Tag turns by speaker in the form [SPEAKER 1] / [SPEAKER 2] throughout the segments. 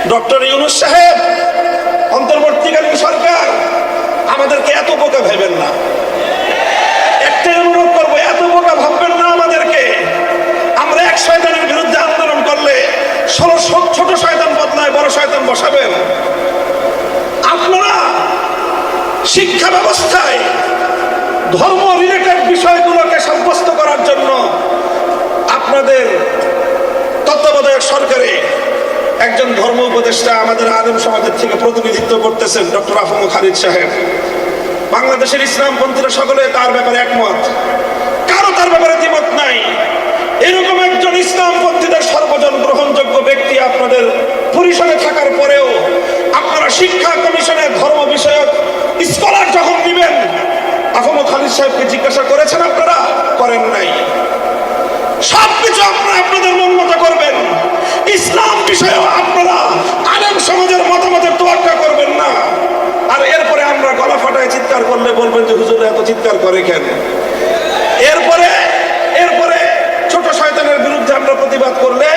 [SPEAKER 1] Doctor Yunus সাহেব, অন্তর্বর্তীকালীন সরকার, আমাদেরকে এত বোকা ভাবেন না। একটাই অনুরোধ করবো, এত বোকা ভাববেন না আমাদেরকে। আমরা এক শয়তানের বিরুদ্ধে আন্দোলন করলে 16 ছোট শয়তান বদলায় বড় শয়তান বসাবেন। আপনারা শিক্ষা ব্যবস্থায় ধর্ম রিলেটেড বিষয়গুলোকে সাব্যস্ত করার জন্য আপনাদের তত্ত্বাবধায়ক সরকারে একজন ধর্ম উপদেষ্টা আমাদের আলেম সমাজের থেকে প্রতিনিধিত্ব করতেছেন, ডক্টর আফম খালিদ সাহেব। বাংলাদেশের ইসলামপন্থীরা সকলে তার ব্যাপারে একমত, কারো তার ব্যাপারে দ্বিমত নাই। এরকম একজন ইসলামপন্থীদের সর্বজন গ্রহণযোগ্য ব্যক্তি আপনাদের পরিসরে থাকার পরেও আপনারা শিক্ষা কমিশনে ধর্ম বিষয়ক স্কলার যখন দিবেন, আফম খালিদ সাহেবকে জিজ্ঞাসা করেছেন? আপনারা করেন নাই। সবকিছু আপনারা আপনাদের মন মতো করবেন, ইসলাম বিষয়েও আপনারা আলেম সমাজের মতামতের তোয়াক্কা করবেন না। আর এরপরে আমরা গলা ফাটায় চিৎকার করলে বলবেন যে হুজুর এত চিৎকার করে কেন? এরপরে ছোট শয়তানের বিরুদ্ধে আমরা প্রতিবাদ করলে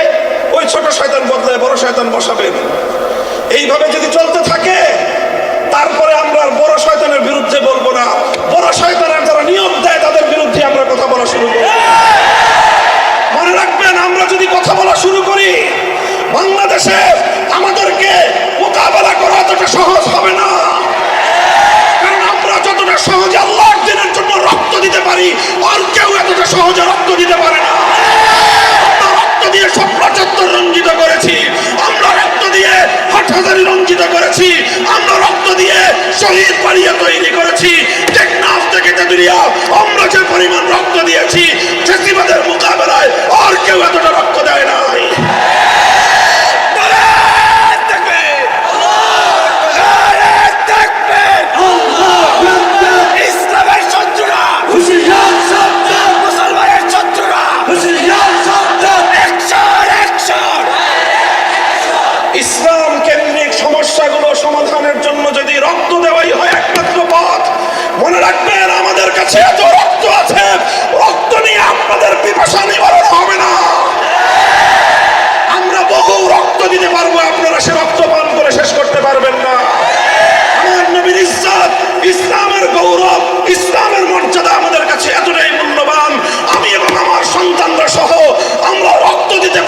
[SPEAKER 1] ওই ছোট শয়তান বদলায় বড় শয়তান বসাবেন। এইভাবে যদি চলতে থাকে তারপরে আমরা আর বড় শয়তানের বিরুদ্ধে বলবো না, বড় শয়তানের যারা নিয়ম দেয় তাদের বিরুদ্ধে আমরা কথা বলা শুরু করব। মনে রাখবেন, আমরা যদি কথা বলা শুরু করি বাংলাদেশে আমাদেরকে মোকাবেলা করা অতটা সহজ হবে না। কারণ আমরা যতটা সহজে আল্লাহর দ্বীনের জন্য রক্ত দিতে পারি, আর কেউ এতটা সহজে রক্ত দিতে পারে না। আমরা রক্ত দিয়ে শাপলা চত্বর রঞ্জিত করেছি, আমরা রক্ত দিয়ে হাটহাজারী রঞ্জিত করেছি, আমরা রক্ত দিয়ে শহীদ বাড়িয়ে তৈরি করেছি। টেকনাফ থেকে তেতুলিয়া আমরা যে পরিমাণ রক্ত দিয়েছি, ফ্যাসিবাদের মোকাবেলায় আর কেউ এতটা রক্ত দেয় নাই। ইসলাম কেন্দ্রিক সমস্যাগুলো সমাধানের জন্য যদি রক্ত দেওয়াই হয় একমাত্র পথ, মনে রাখবেন আমাদের কাছে এত রক্ত আছে, রক্ত নিয়ে আপনাদের পিপাসা নিবারণ হবে না। আমরা বহু রক্ত দিতে পারবো, আপনারা সে রক্ত পান করে শেষ করতে পারবেন না। আমার নবীর ইজ্জত, ইসলামের গৌরব, ইসলামের মর্যাদা আমাদের কাছে এতটাই মূল্যবান, আমি এবং আমার সন্তানরা সহ আমরা রক্ত দিতে